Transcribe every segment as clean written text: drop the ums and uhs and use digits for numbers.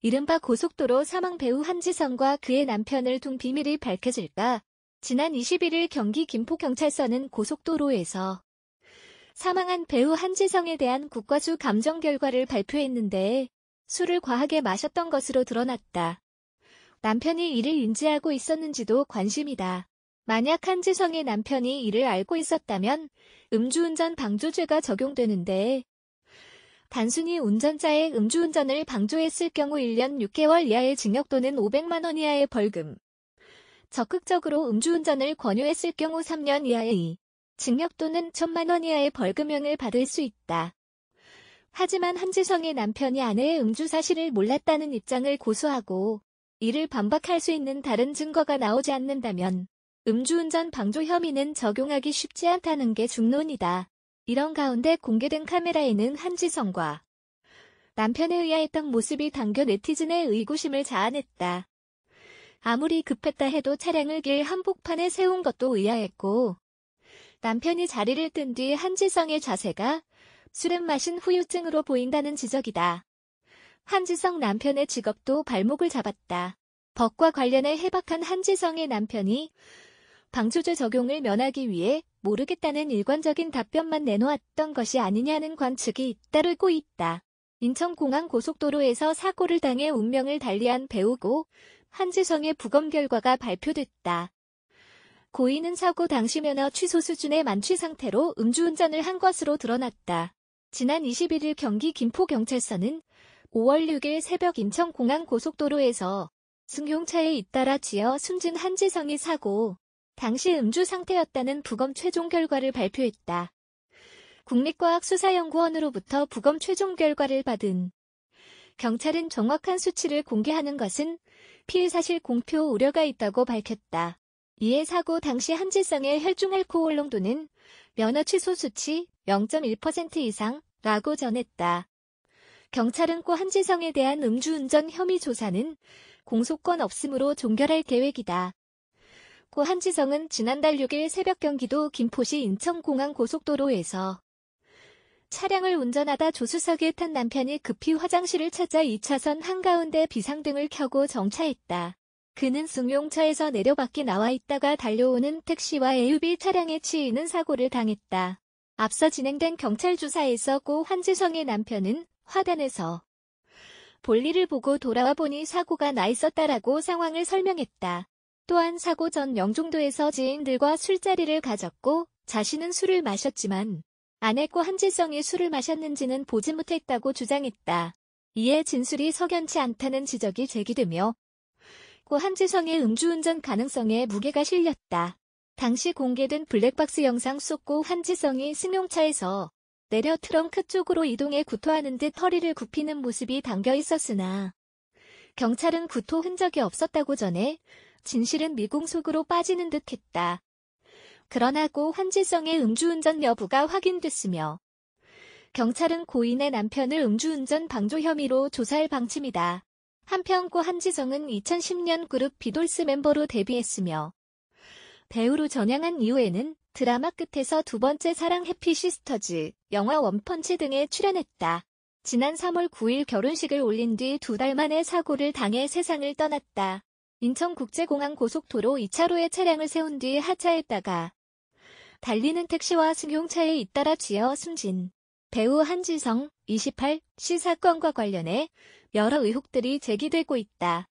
이른바 고속도로 사망 배우 한지성과 그의 남편을 둔 비밀이 밝혀질까? 지난 21일 경기 김포경찰서는 고속도로에서 사망한 배우 한지성에 대한 국과수 감정 결과를 발표했는데 술을 과하게 마셨던 것으로 드러났다. 남편이 이를 인지하고 있었는지도 관심이다. 만약 한지성의 남편이 이를 알고 있었다면 음주운전 방조죄가 적용되는데 단순히 운전자의 음주운전을 방조했을 경우 1년 6개월 이하의 징역 또는 500만 원 이하의 벌금, 적극적으로 음주운전을 권유했을 경우 3년 이하의 징역 또는 1,000만 원 이하의 벌금형을 받을 수 있다. 하지만 한지성의 남편이 아내의 음주 사실을 몰랐다는 입장을 고수하고 이를 반박할 수 있는 다른 증거가 나오지 않는다면 음주운전 방조 혐의는 적용하기 쉽지 않다는 게 중론이다. 이런 가운데 공개된 카메라에는 한지성과 남편에 의아했던 모습이 담겨 네티즌의 의구심을 자아냈다. 아무리 급했다 해도 차량을 길 한복판에 세운 것도 의아했고 남편이 자리를 뜬 뒤 한지성의 자세가 술을 마신 후유증으로 보인다는 지적이다. 한지성 남편의 직업도 발목을 잡았다. 법과 관련해 해박한 한지성의 남편이 방조죄 적용을 면하기 위해 모르겠다는 일관적인 답변만 내놓았던 것이 아니냐는 관측이 잇따르고 있다. 인천공항 고속도로에서 사고를 당해 운명을 달리한 배우고 한지성의 부검 결과가 발표됐다. 고인은 사고 당시 면허 취소 수준의 만취 상태로 음주운전을 한 것으로 드러났다. 지난 21일 경기 김포경찰서는 5월 6일 새벽 인천공항 고속도로에서 승용차에 잇따라 쥐어 숨진 한지성이 사고 당시 음주 상태였다는 부검 최종 결과를 발표했다. 국립과학수사연구원으로부터 부검 최종 결과를 받은 경찰은 정확한 수치를 공개하는 것은 피의 사실 공표 우려가 있다고 밝혔다. 이에 사고 당시 한지성의 혈중 알코올 농도는 면허 취소 수치 0.1% 이상라고 전했다. 경찰은 고 한지성에 대한 음주운전 혐의 조사는 공소권 없음으로 종결할 계획이다. 고 한지성은 지난달 6일 새벽 경기도 김포시 인천공항 고속도로에서 차량을 운전하다 조수석에 탄 남편이 급히 화장실을 찾아 2차선 한가운데 비상등을 켜고 정차했다. 그는 승용차에서 내려 밖에 나와 있다가 달려오는 택시와 AUV 차량에 치이는 사고를 당했다. 앞서 진행된 경찰 조사에서 고 한지성의 남편은 화단에서 볼일을 보고 돌아와 보니 사고가 나 있었다라고 상황을 설명했다. 또한 사고 전 영종도에서 지인들과 술자리를 가졌고 자신은 술을 마셨지만 아내 고 한지성이 술을 마셨는지는 보지 못했다고 주장했다. 이에 진술이 석연치 않다는 지적이 제기되며 고 한지성의 음주운전 가능성에 무게가 실렸다. 당시 공개된 블랙박스 영상 속 고 한지성이 승용차에서 내려 트렁크 쪽으로 이동해 구토하는 듯 허리를 굽히는 모습이 담겨 있었으나 경찰은 구토 흔적이 없었다고 전해 진실은 미궁속으로 빠지는 듯했다. 그러나 고 한지성의 음주운전 여부가 확인됐으며 경찰은 고인의 남편을 음주운전 방조 혐의로 조사할 방침이다. 한편 고 한지성은 2010년 그룹 비돌스 멤버로 데뷔했으며 배우로 전향한 이후에는 드라마 끝에서 두 번째 사랑 해피 시스터즈, 영화 원펀치 등에 출연했다. 지난 3월 9일 결혼식을 올린 뒤 2달 만에 사고를 당해 세상을 떠났다. 인천국제공항 고속도로 2차로에 차량을 세운 뒤 하차했다가 달리는 택시와 승용차에 잇따라 쥐어 숨진 배우 한지성 28씨 사건과 관련해 여러 의혹들이 제기되고 있다.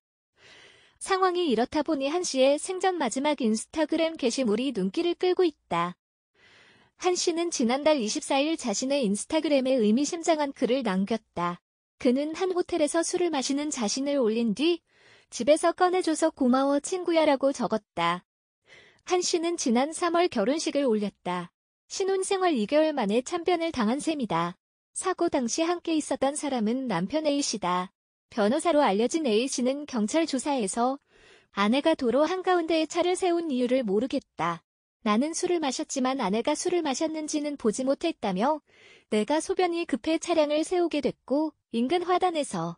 상황이 이렇다 보니 한 씨의 생전 마지막 인스타그램 게시물이 눈길을 끌고 있다. 한 씨는 지난달 24일 자신의 인스타그램에 의미심장한 글을 남겼다. 그는 한 호텔에서 술을 마시는 자신을 올린 뒤 집에서 꺼내줘서 고마워 친구야라고 적었다. 한 씨는 지난 3월 결혼식을 올렸다. 신혼생활 2개월 만에 참변을 당한 셈이다. 사고 당시 함께 있었던 사람은 남편 A씨다. 변호사로 알려진 A씨는 경찰 조사에서 아내가 도로 한가운데에 차를 세운 이유를 모르겠다. 나는 술을 마셨지만 아내가 술을 마셨는지는 보지 못했다며 내가 소변이 급해 차량을 세우게 됐고 인근 화단에서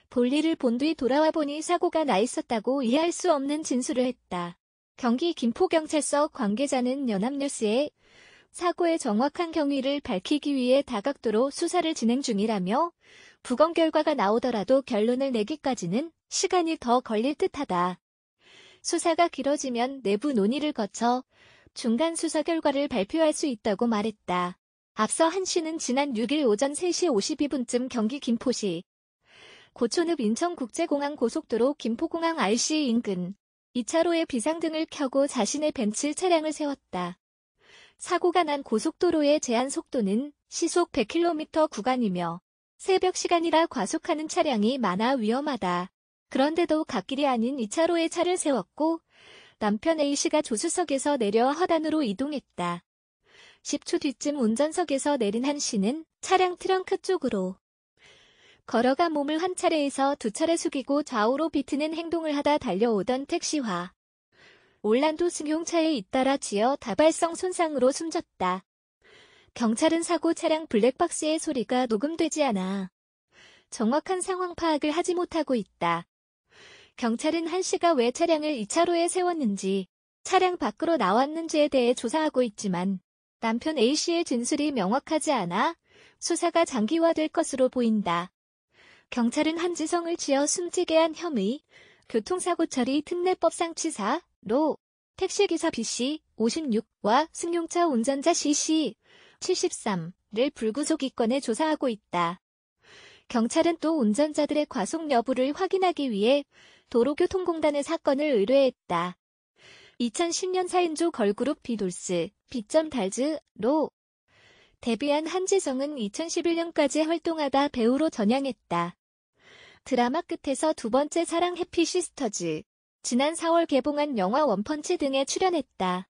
볼일을 본 뒤 돌아와 보니 사고가 나 있었다고 이해할 수 없는 진술을 했다. 경기 김포경찰서 관계자는 연합뉴스에 사고의 정확한 경위를 밝히기 위해 다각도로 수사를 진행 중이라며 부검 결과가 나오더라도 결론을 내기까지는 시간이 더 걸릴 듯하다. 수사가 길어지면 내부 논의를 거쳐 중간 수사 결과를 발표할 수 있다고 말했다. 앞서 한 씨는 지난 6일 오전 3시 52분쯤 경기 김포시 고촌읍 인천국제공항 고속도로 김포공항 RC 인근 2차로에 비상등을 켜고 자신의 벤츠 차량을 세웠다. 사고가 난 고속도로의 제한 속도는 시속 100km 구간이며 새벽 시간이라 과속하는 차량이 많아 위험하다. 그런데도 갓길이 아닌 2차로에 차를 세웠고 남편 A씨가 조수석에서 내려 하단으로 이동했다. 10초 뒤쯤 운전석에서 내린 한 씨는 차량 트렁크 쪽으로 걸어가 몸을 한 차례에서 두 차례 숙이고 좌우로 비트는 행동을 하다 달려오던 택시와 올란도 승용차에 잇따라 쥐어 다발성 손상으로 숨졌다. 경찰은 사고 차량 블랙박스의 소리가 녹음되지 않아 정확한 상황 파악을 하지 못하고 있다. 경찰은 한 씨가 왜 차량을 2차로에 세웠는지, 차량 밖으로 나왔는지에 대해 조사하고 있지만 남편 A씨의 진술이 명확하지 않아 수사가 장기화될 것으로 보인다. 경찰은 한지성을 지어 숨지게 한 혐의, 교통사고 처리 특례법상 치사로 택시기사 B씨 56와 승용차 운전자 C씨 73를 불구속 입건해 조사하고 있다. 경찰은 또 운전자들의 과속 여부를 확인하기 위해 도로교통공단에 사건을 의뢰했다. 2010년 4인조 걸그룹 비돌스, B.달즈로 데뷔한 한지성은 2011년까지 활동하다 배우로 전향했다. 드라마 끝에서 두 번째 사랑 해피 시스터즈, 지난 4월 개봉한 영화 원펀치 등에 출연했다.